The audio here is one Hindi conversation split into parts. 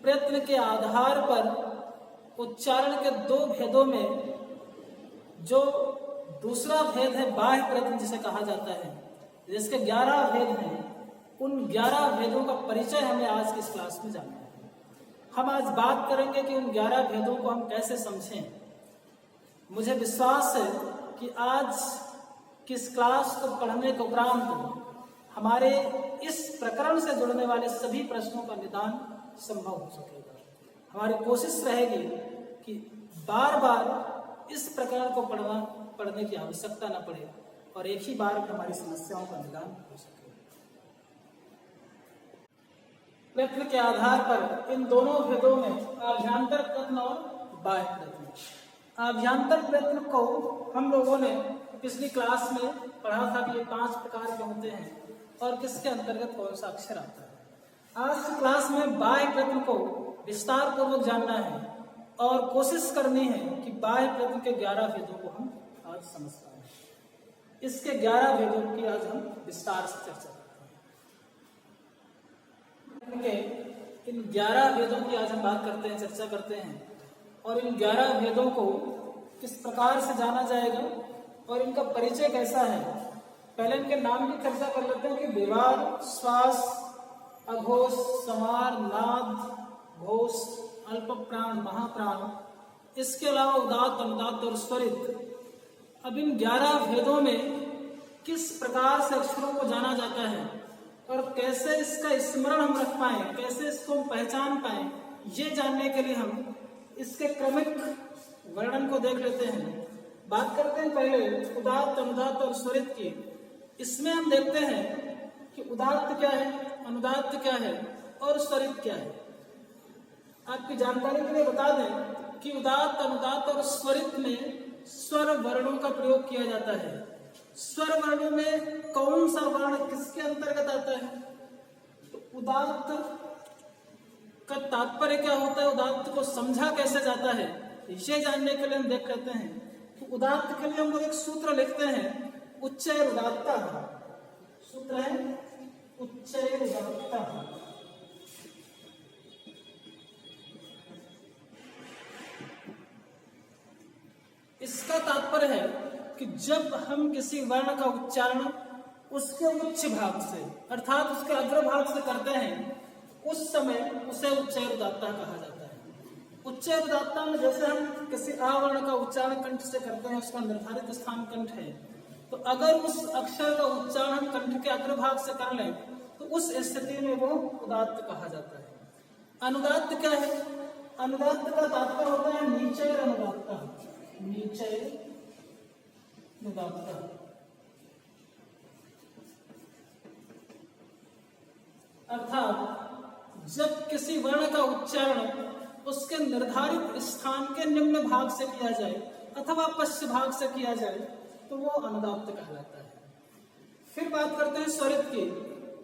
प्रयत्न के आधार पर उच्चारण के दो भेदों में जो दूसरा भेद है बाह्य प्रयत्न जिसे कहा जाता है, जिसके 11 भेद हैं, उन 11 भेदों का परिचय हमें आज की इस क्लास में जानना है। हम आज बात करेंगे कि उन 11 भेदों को हम कैसे समझें। मुझे विश्वास है कि आज की इस क्लास को पढ़ने के उपरांत हमारे इस प्रकरण से जुड़ने वाले सभी प्रश्नों का निदान संभव हो सकेगा। हमारी कोशिश रहेगी कि बार बार इस प्रकरण को पढ़ने की आवश्यकता न पड़े और एक ही बार में हमारी समस्याओं का निदान हो सके। प्रयत्न के आधार पर इन दोनों भेदों में आभ्यंतर प्रयत्न और बाह्य प्रयत्न। आभ्यंतर प्रयत्न को हम लोगों ने पिछली क्लास में पढ़ा था कि ये 5 प्रकार के होते हैं और किसके अंतर्गत कौन सा अक्षर आता है। आज की क्लास में बाह्य प्रयत्न को विस्तार पूर्वक जानना है और कोशिश करनी है कि बाह्य प्रयत्न के 11 भेदों को हम आज समझ पाएं। इसके 11 भेदों की आज हम विस्तार से चर्चा करते हैं। इन 11 भेदों की आज हम बात करते हैं, चर्चा करते हैं और इन 11 भेदों को किस प्रकार से जाना जाएगा और इनका परिचय कैसा है। पहले इनके नाम की चर्चा कर लेते हैं कि विवार, श्वास, अघोष, समार, नाद, घोष, अल्प प्राण, महाप्राण, इसके अलावा उदात्त, अनुदात्त और स्वरित। अब इन 11 भेदों में किस प्रकार से अक्षरों को जाना जाता है और कैसे इसका स्मरण हम रख पाए, कैसे इसको हम पहचान पाए, ये जानने के लिए हम इसके क्रमिक वर्णन को देख लेते हैं। बात करते हैं पहले उदात्त, अनुदात्त और स्वरित की। इसमें हम देखते हैं कि उदात्त क्या है, अनुदात्त क्या है और स्वरित क्या है। आपकी जानकारी के लिए बता दें कि उदात्त, अनुदात्त और स्वरित में स्वर वर्णों का प्रयोग किया जाता है। स्वर वर्णों में कौन सा वर्ण किसके अंतर्गत आता है? तो उदात्त का तात्पर्य क्या होता है, उदात्त को समझा कैसे जाता है, ये जानने के लिए हम देख लेते हैं कि उदात्त के लिए हम लोग एक सूत्र लिखते हैं, उच्चैर उदात्ता। सूत्र है उच्चैर उदात्ता। इसका तात्पर्य है कि जब हम किसी वर्ण का उच्चारण उसके उच्च भाग से अर्थात उसके अग्रभाग से करते हैं, उस समय उसे उच्चैर उदात्ता कहा जाता है। उच्चैर उदात्ता में जैसे हम किसी आ वर्ण का उच्चारण कंठ से करते हैं, उसका निर्धारित स्थान कंठ है, तो अगर उस अक्षर का उच्चारण हम कंठ के अग्रभाग से कर लें तो उस स्थिति में वो उदात्त कहा जाता है। अनुदात्त क्या है? अनुदात्त का तात्पर्य होता है नीचैर अनुदात्ता। नीचैर अनुदात्ता अर्थात जब किसी वर्ण का उच्चारण उसके निर्धारित स्थान के निम्न भाग से किया जाए अथवा पश्च भाग से किया जाए तो वो अनुदात्त कहलाता है। फिर बात करते हैं स्वरित की।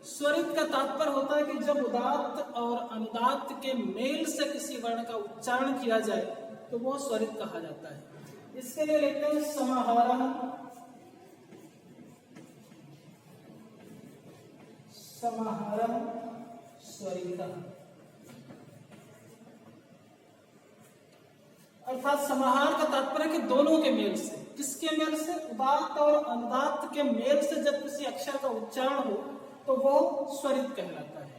स्वरित का तात्पर्य होता है कि जब उदात्त और अनुदात्त के मेल से किसी वर्ण का उच्चारण किया जाए तो वो स्वरित कहा जाता है। इसके लिए लिखते हैं समाहारः, समाहारः स्वरितः। अर्थात समाहार का तात्पर्य कि दोनों के मेल से। किसके मेल से? उदात्त और अनुदात्त के मेल से जब किसी अक्षर का उच्चारण हो तो वो स्वरित कहलाता है।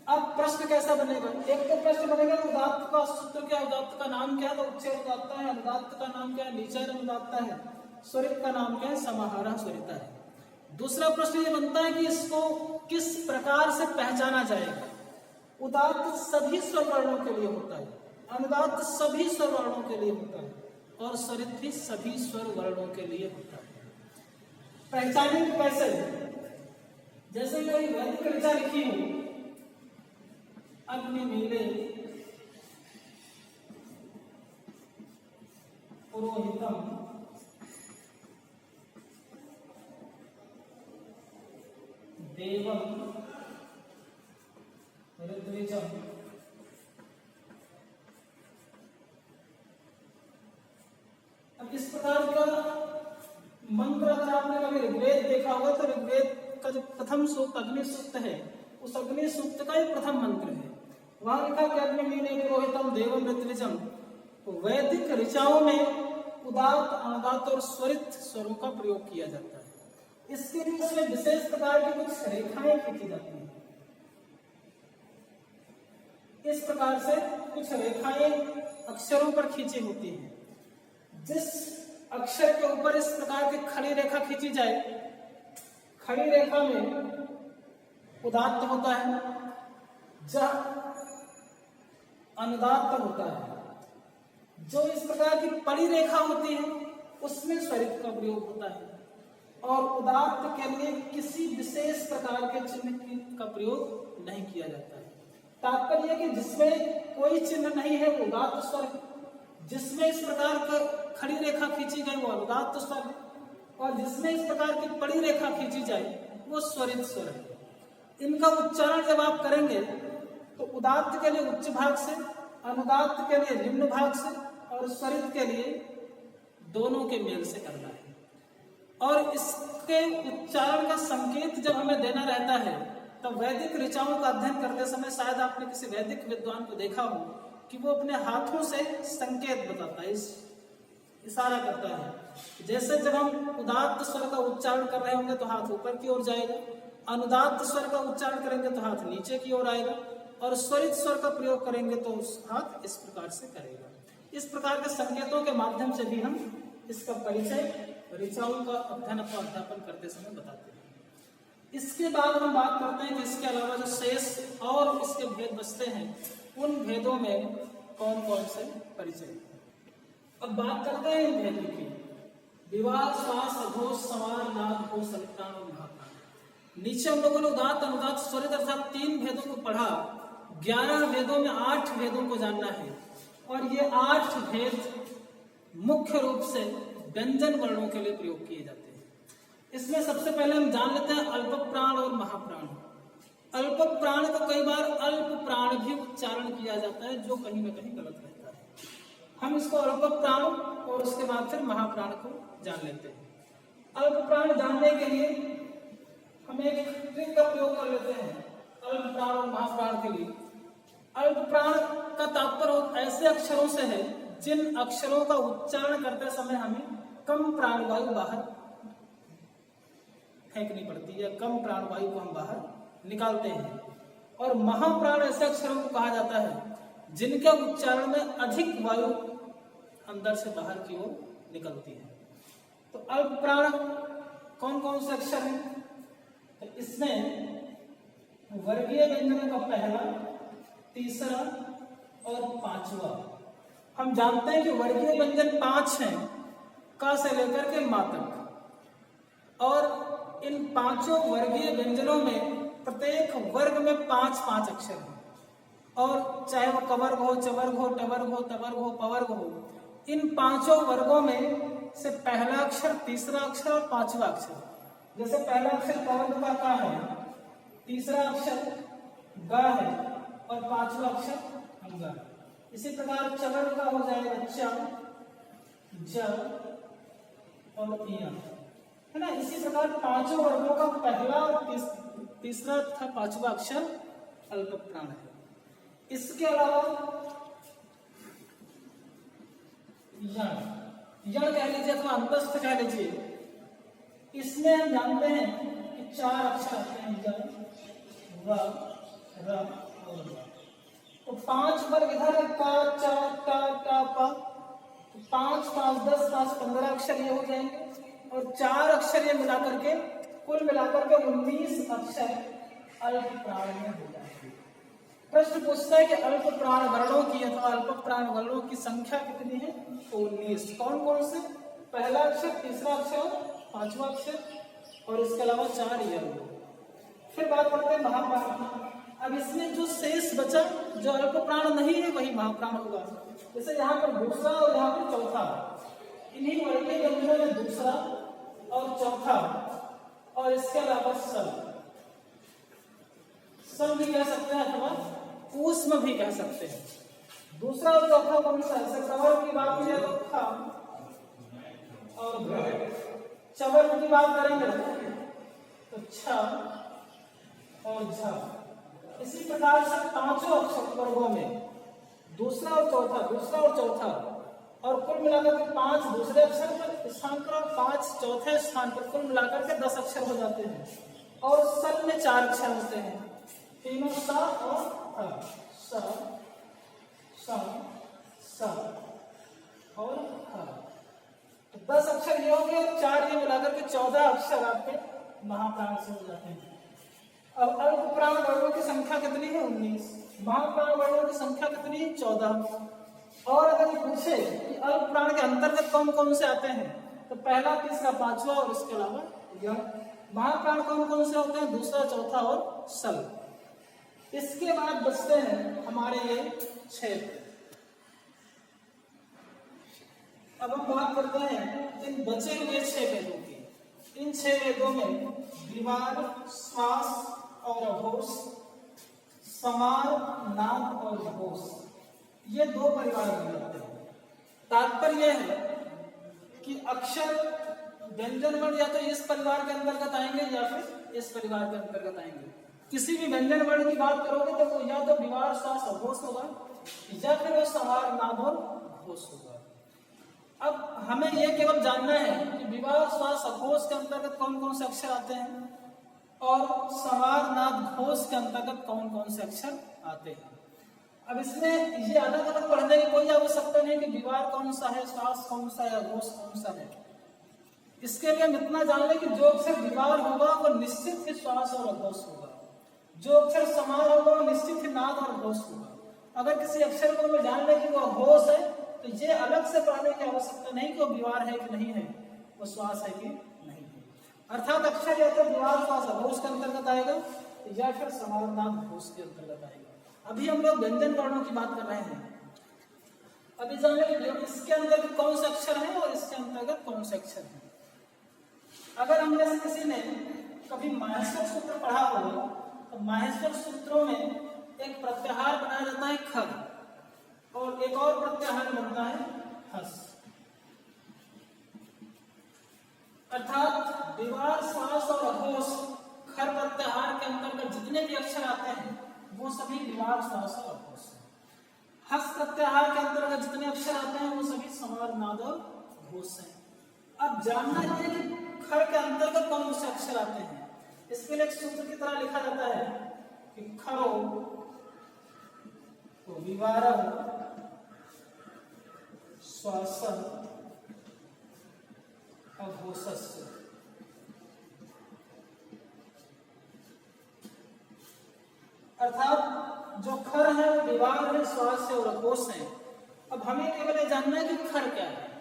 अब प्रश्न कैसा बनेगा? एक तो प्रश्न बनेगा उदात्त का सूत्र क्या, उदात्त का नाम क्या है? तो उच्चैर उदात्ता है। अनुदात्त का नाम क्या है? नीचैर अनुदात्ता है। स्वरित का नाम क्या है? समाहारः स्वरितः है। दूसरा प्रश्न ये बनता है कि इसको किस प्रकार से पहचाना जाएगा। उदात्त सभी स्वर वर्णों के लिए होता है, अनुदात्त सभी स्वर वर्णों के लिए होता है और स्वरित भी सभी स्वर वर्णों के लिए होता है। पहचानेंगे कैसे? जैसे कोई वैदिक ऋचा लिखी हो, अग्नि मीले पुरोहितम देवम ऋद्विजम इस प्रकार का मंत्र अगर आपने कभी ऋग्वेद देखा होगा तो ऋग्वेद का जो प्रथम सूक्त अग्नि सूक्त है, उस अग्नि सूक्त का ये प्रथम मंत्र है। वहां लिखा कि अग्निमीने पुरोहितम देवम ऋत्विजम। वैदिक ऋचाओं में उदात्त, अनुदात्त और स्वरित स्वरों का प्रयोग किया जाता है। इसके लिए उसमें विशेष प्रकार की कुछ रेखाएं खींची जाती हैं। इस प्रकार से कुछ रेखाएं अक्षरों पर खींची होती हैं। जिस अक्षर के ऊपर इस प्रकार की खड़ी रेखा खींची जाए, खड़ी रेखा में उदात्त होता है, जहां अनुदात्त होता है। जो इस प्रकार की पड़ी रेखा होती है उसमें स्वरित का प्रयोग होता है, और उदात्त के लिए किसी विशेष प्रकार के चिन्ह का प्रयोग नहीं किया जाता है। तात्पर्य कि जिसमें कोई चिन्ह नहीं है वो उदात्त स्वर, जिसमें इस प्रकार का खड़ी रेखा खींची गई वो अनुदात्त स्वर, और जिसमें इस प्रकार की पड़ी रेखा खींची जाए वो स्वरित स्वर है। इनका उच्चारण जब आप करेंगे तो उदात्त के लिए उच्च भाग से, अनुदात्त के लिए निम्न भाग से, और स्वरित के लिए दोनों के मेल से करना है। और इसके उच्चारण का संकेत जब हमें देना रहता है तब वैदिक ऋचाओं का अध्ययन करते समय शायद आपने किसी वैदिक विद्वान को देखा हो कि वो अपने हाथों से संकेत बताता है, इशारा करता है। जैसे जब हम उदात्त स्वर का उच्चारण कर रहे होंगे तो हाथ ऊपर की ओर जाएगा, अनुदात्त स्वर का उच्चारण करेंगे तो हाथ नीचे की ओर आएगा, और स्वरित स्वर का प्रयोग करेंगे तो हाथ इस प्रकार से करेगा। इस प्रकार के संकेतों के माध्यम से भी हम इसका परिचय ऋचाओं का अध्ययन अथवा अध्यापन करते समय बताते हैं। इसके बाद हम बात करते हैं कि इसके अलावा जो शेष और इसके भेद बचते हैं उन भेदों में कौन कौन से परिचय। अब बात करते हैं इन भेदों की। विवाह, श्वास, अघोष, संवार, नाद, घोष, अल्पप्राण और महाप्राण। नीचे हम लोगों ने उदात्त, अनुदात्त, स्वरित अर्थात 3 भेदों को पढ़ा। 11 भेदों में 8 भेदों को जानना है, और ये 8 भेद मुख्य रूप से व्यंजन वर्णों के लिए प्रयोग किए जाते हैं। इसमें सबसे पहले हम जान लेते हैं अल्प प्राण और महाप्राण। अल्प प्राण को कई बार अल्प प्राण भी उच्चारण किया जाता है, जो कहीं ना कहीं गलत रहता है। हम इसको अल्प प्राण और उसके बाद फिर महाप्राण को जान लेते हैं। अल्प प्राण जानने के लिए हम एक ट्रिक का प्रयोग कर लेते हैं अल्प प्राण और महाप्राण के लिए। अल्प प्राण का तात्पर्य ऐसे अक्षरों से है जिन अक्षरों का उच्चारण करते समय हमें कम प्राणवायु बाहर फेंकनी पड़ती है, कम प्राणवायु को हम बाहर निकालते हैं। और महाप्राण ऐसे अक्षरों को कहा जाता है जिनके उच्चारण में अधिक वायु अंदर से बाहर की ओर निकलती है। तो अल्प प्राण कौन कौन से अक्षर हैं? तो इसमें वर्गीय व्यंजनों का पहला, तीसरा और 5वां। हम जानते हैं कि वर्गीय व्यंजन 5 हैं, क से लेकर के मा तक, और इन 5 वर्गीय व्यंजनों में प्रत्येक वर्ग में 5-5 अक्षर हैं। और चाहे वो कवर्ग हो, चवर्ग हो, टवर्ग हो, तवर्ग हो, पवर्ग हो, इन 5 वर्गों में से पहला अक्षर, तीसरा अक्षर और 5वां अक्षर। जैसे पहला अक्षर पवर्ग का का है, तीसरा अक्षर ग है और 5वां अक्षर अंगा। इसी प्रकार चवर्ग का हो जाएगा च, ज और इया, है ना। इसी प्रकार 5 वर्गों का पहला और तीसरा तथा 5वां अक्षर अल्प प्राण है। इसके अलावा यण कह लीजिए अथवा अंतस्थ कह लीजिए, इसमें हम जानते हैं कि 4 अक्षर आते हैं, यण, व, र और व। तो 5 वर्ग इधर है, का, चा, टा, टा, पा। तो 5, 5, 10, 5, 15 अक्षर ये हो जाएंगे, और 4 अक्षर ये मिलाकर के कुल मिलाकर के 19 अक्षर अल्प प्राण में हो जाएंगे। प्रश्न पूछता है कि अल्प प्राण वर्णों की अथवा अल्प प्राण वर्णों की संख्या कितनी है? 19। कौन कौन से? पहला अक्षर, तीसरा अक्षर, 5वां अक्षर, और इसके अलावा 4 यण। फिर बात करते हैं महाप्राण की। अब इसमें जो शेष बचा, जो अल्प प्राण नहीं है वही महाप्राण होगा। जैसे यहाँ पर दूसरा और यहाँ पर चौथा, इन्हीं वर्गीय व्यंजनों में दूसरा और चौथा, और इसके अलावा सम भी कह सकते हैं अथवा ऊष्म भी कह सकते हैं। दूसरा और चौथा कौन सा है? कवर्ग की बात करें तो ख और ग। चवर्ग की बात करेंगे तो छ और झ। इसी प्रकार से पांचों अक्षर वर्गों में दूसरा और चौथा और कुल मिलाकर के 5 दूसरे अक्षर स्थान पर और 5 चौथे स्थान पर, कुल मिलाकर के 10 अक्षर हो जाते हैं। और सल में 4 अक्षर होते हैं, तीनों सा और सा, सा, सा और हा। तो 10 अक्षर ये हो गए और 4 ये मिलाकर के 14 अक्षर आपके महाप्राण से हो जाते हैं। अब अल्प प्राण वर्गों की संख्या कितनी है? 19। महाप्राण वर्गों की संख्या कितनी है? 14। और अगर ये पूछे कि अल्प प्राण के अंतर्गत कौन कौन से आते हैं, तो पहला, तीसरा, पांचवा और इसके अलावा यह। महाप्राण कौन कौन से होते हैं? दूसरा, चौथा और सल। इसके बाद बचते हैं हमारे ये 6। अब हम बात करते हैं इन बचे हुए 6 वेदों की। इन 6 वेदों में विवार, श्वास और अघोष, समार, नाद और घोष, ये 2 परिवार बन जाते हैं। तात्पर्य यह है कि अक्षर व्यंजन वर्ण या तो इस परिवार के अंतर्गत आएंगे या फिर इस परिवार के अंतर्गत आएंगे। किसी भी व्यंजन वर्ण की बात करोगे तो वो या तो विवार, श्वास, अघोष होगा या फिर वो समार, नाद और घोष होगा। अब हमें यह केवल जानना है कि विवार, श्वास, अघोष के अंतर्गत कौन कौन से अक्षर आते हैं और समार, नाद, घोष के अंतर्गत कौन कौन से अक्षर आते हैं। अब इसमें ये अलग अलग पढ़ने की कोई आवश्यकता नहीं कि विवार कौन सा है, श्वास कौन सा है, अघोष कौन सा है। इसके लिए हम इतना जान लें कि जो अक्षर विवार होगा वो निश्चित ही श्वास और अघोष होगा, जो अक्षर समार होगा वो निश्चित ही नाद और घोष होगा। अगर किसी अक्षर को हमें जान लें कि वो अघोष है तो ये अलग से पढ़ने की आवश्यकता नहीं कि वो विवार है कि नहीं है, वो श्वास है कि नहीं है। अर्थात अक्षर या तो विवार, श्वास, अघोष के अंतर्गत आएगा या फिर समार, नाद, घोष के अंतर्गत आएगा। अभी हम लोग व्यंजन वर्णों की बात कर रहे हैं। अभी जान लें इसके अंतर्गत कौन से अक्षर हैं और इसके अंतर्गत कौन से अक्षर हैं। अगर हम जैसे किसी ने कभी माहेश्वर सूत्र पढ़ा होगा तो माहेश्वर सूत्रों में एक प्रत्याहार बनाया जाता है खर और एक और प्रत्याहार बनता है हस। अर्थात विवार, श्वास और अघोष खर प्रत्याहार के अंतर्गत जितने भी अक्षर आते हैं वो सभी विवार, श्वास और अघोष है। हस प्रत्याहार के अंतर्गत जितने अक्षर आते हैं वो सभी समार, नाद और घोष है। अब जानना है कि खर के अंतर्गत कौन से अक्षर आते हैं। इसके लिए एक सूत्र की तरह लिखा जाता है कि खरो तो विवार, श्वास, अघोषस्य। अर्थात जो खर है वो विवार है, श्वास है और अघोष है। अब हमें केवल ये जानना है कि खर क्या है।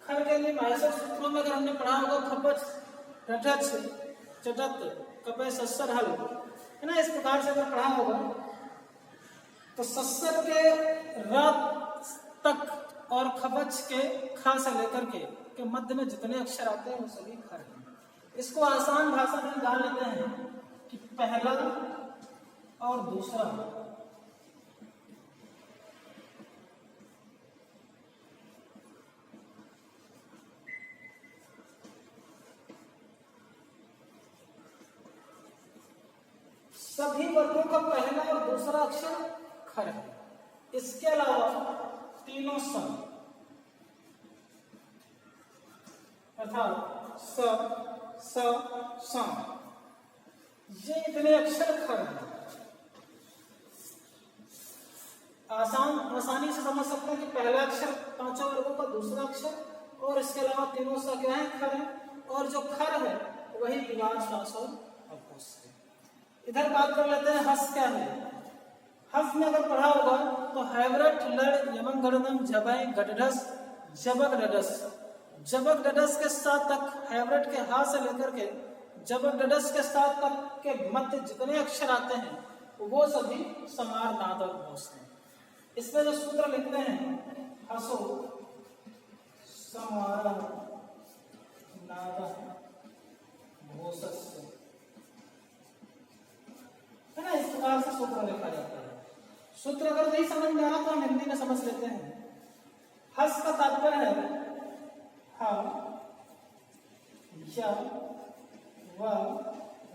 खर के लिए माहेश्वर सूत्रों में अगर हमने पढ़ा होगा खपच, टठच, चटत, कपय, सस्सर, हल, है ना, इस प्रकार से अगर पढ़ा होगा तो सस्सर के र तक और खपच के खा से लेकर के मध्य में जितने अक्षर आते हैं वो सभी खर हैं। इसको आसान भाषा में जान लेते हैं कि पहला और दूसरा सभी वर्गों का पहला और दूसरा अक्षर खर है। इसके अलावा तीनों सम अर्थात स, स, सम, ये इतने अक्षर खर हैं। आसानी से समझ सकते हैं कि पहला अक्षर पांचों वर्गों का, दूसरा अक्षर और इसके अलावा तीनों सा क्या है? खर है। और जो खर है वही विवार, श्वास और अघोष है। इधर बात कर लेते हैं हस क्या है। हस में अगर पढ़ा होगा तो हैवरट, लड़, यमन, गड़दम, जबय, गडढस, जबक, डडस। जबक डडस के साथ तक हैवरट के हा से लेकर के जबक डडस के साथ तक के मध्य जितने अक्षर आते हैं वो सभी समार, नाद और घोष हैं। इसमें जो सूत्र लिखते हैं हसो, समार, नाद, घोषस्य, है ना, इस प्रकार से सूत्र लिखा जाता है। सूत्र अगर नहीं समझ में आ रहा तो हम हिंदी में समझ लेते हैं। हस का तात्पर्य है हा, या, व,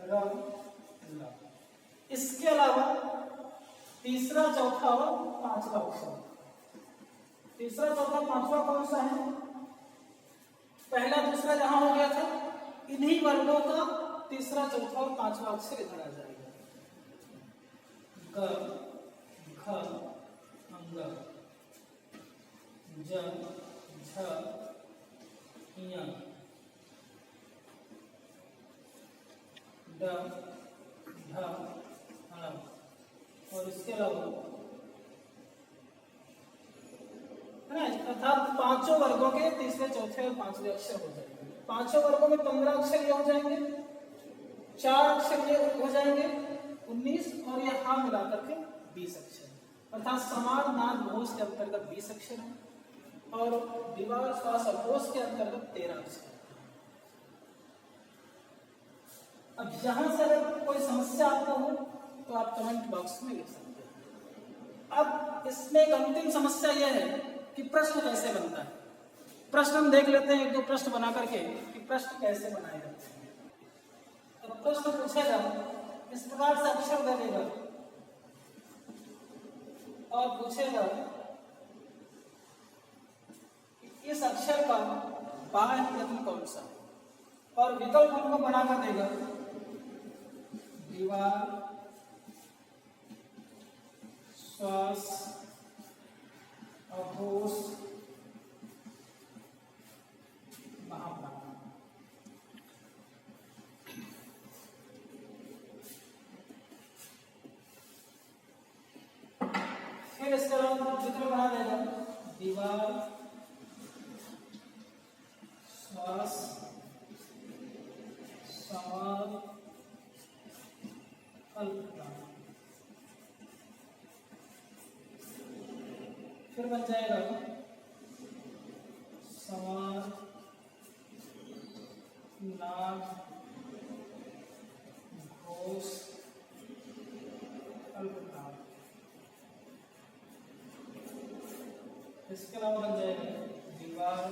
र, ल। इसके अलावा तीसरा, चौथा और पांचवा अक्षर। तीसरा, चौथा, पांचवा कौन सा है? पहला दूसरा जहां हो गया था, इन्हीं वर्गों का तीसरा, चौथा और पांचवा अक्षर इधर आ जाएगा। ग, घ, अंग, ज, झ, ञ, ड, ढ, ण, और इसके अलावा अर्थात पांचों वर्गों के तीसरे, चौथे और पांचवे अक्षर हो जाएंगे। पांचों वर्गों में 15 अक्षर ये हो जाएंगे, 4 अक्षर ये हो जाएंगे 19, और ये हा मिलाकर के 20 अक्षर। अर्थात समार, नाद, घोष के अंतर्गत 20 अक्षर है और विवाह, श्वास और घोष के अंतर्गत 13 अक्षर। अब यहां से अगर कोई समस्या आपको हो तो आप कमेंट बॉक्स में लिख सकते हैं। अब इसमें एक अंतिम समस्या यह है कि प्रश्न कैसे बनता है। प्रश्न हम देख लेते हैं, एक दो प्रश्न बना करके कि प्रश्न कैसे बनाए जाते हैं। तो प्रश्न पूछेगा, इस प्रकार से अक्षर दे देगा और पूछेगा इस अक्षर का बाह्य यत्न कौन सा, और विकल्प हमको बनाकर देगा दीवार, श्वास, अघोष, महाप्राण। फिर इसके अलावा विकल्प बना देगा दीवार, श्वास, समार, अल्पप्राण। फिर बन जाएगा समार, नाद, घोष, अल्पप्राण। इसके अलावा बन जाएगा दीवार,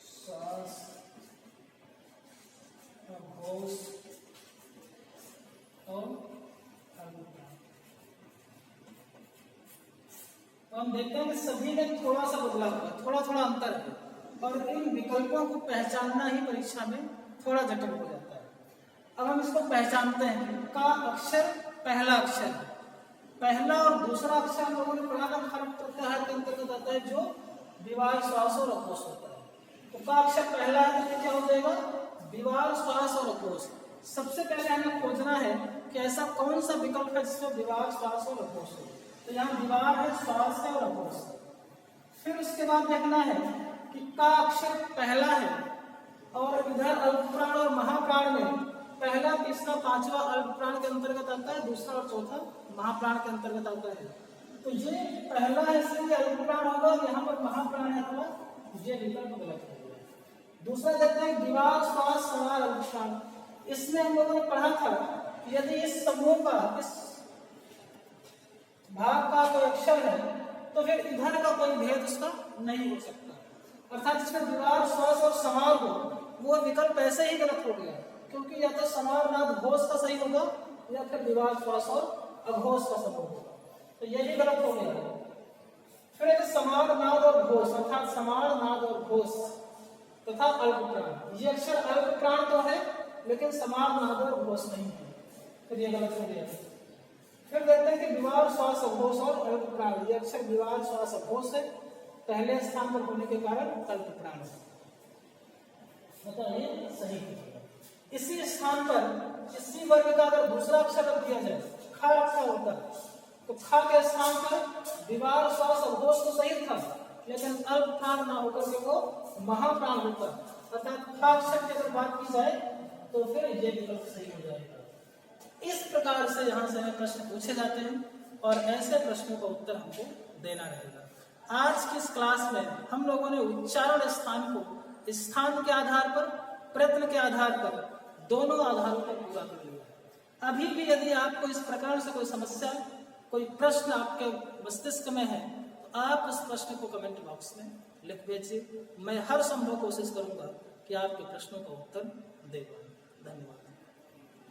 श्वास, घोष और अल्पप्राण। तो हम देखते हैं कि सभी में थोड़ा सा बदलाव हुआ, थोड़ा थोड़ा अंतर है, और इन विकल्पों को पहचानना ही परीक्षा में थोड़ा जटिल हो जाता है। अब हम इसको पहचानते हैं। का अक्षर पहला अक्षर है, पहला और दूसरा अक्षर हम लोगों ने पढ़ा था, खर्प प्रत्याहार के अंतर्गत आता है, जो विवाह, श्वास और अघोष होता है। तो का अक्षर पहला है तो क्या हो जाएगा? विवाह, श्वास और अघोष। सबसे पहले हमें खोजना है कि ऐसा कौन सा विकल्प है जिसमें विवाह, श्वास और अघोष हो। तो यहाँ विवाह है, श्वास है और अघोष। फिर उसके बाद देखना है कि का अक्षर पहला है और इधर अल्पप्राण और महाप्राण में पहला, तीसरा, पांचवा अल्पप्राण के अंतर्गत आता है, दूसरा और चौथा महाप्राण के अंतर्गत आता है। तो ये पहला है इसलिए अल्पप्राण होगा, यहाँ पर महाप्राण है अथवा ये विकल्प गलत है। दूसरा देखते हैं विवाह, श्वास, समार, अल्पप्राण। इसमें हम लोगों ने पढ़ा था कि यदि इस समूह का, इस भाग का कोई अक्षर है तो फिर इधर का कोई भेद उसका नहीं हो सकता। अर्थात जिसमें विवाह, श्वास और समार हो, वो विकल्प ऐसे ही गलत हो गया, क्योंकि या तो समार, नाद, घोष का सही होगा या फिर विवाह, श्वास और अघोष का समूह होगा। तो ये भी गलत हो गया। फिर एक समार, नाद और घोष, अर्थात समार, नाद और घोष तथा अल्पप्राण। ये अक्षर अल्पप्राण तो है लेकिन समार, नाद और घोष नहीं है, फिर ये गलत हो गया। फिर देखते हैं कि विवाह, श्वास, अघोष और अल्पप्राण। ये अक्षर विवाह, श्वास, अघोष है, पहले स्थान पर होने के कारण अल्पप्राण है, मतलब ये सही है। इसी स्थान पर इसी वर्ग का अगर दूसरा अक्षर रख दिया जाए, खा रखा होता तो खा के स्थान पर विवाह, श्वास, अघोष तो सही था, लेकिन अल्पप्राण ना होकर के वो महाप्राण होता। अर्थात खा अक्षर की अगर बात की जाए तो फिर ये विकल्प सही हो जाएगा। इस प्रकार से यहाँ से हमें प्रश्न पूछे जाते हैं और ऐसे प्रश्नों का उत्तर हमको देना रहेगा। आज की इस क्लास में हम लोगों ने उच्चारण स्थान को स्थान के आधार पर, प्रयत्न के आधार पर, दोनों आधारों पर पूरा कर लिया। अभी भी यदि आपको इस प्रकार से कोई समस्या, कोई प्रश्न आपके मस्तिष्क में है तो आप उस प्रश्न को कमेंट बॉक्स में लिख भेजिए। मैं हर संभव कोशिश करूंगा कि आपके प्रश्नों का उत्तर दे पाऊं। धन्यवाद।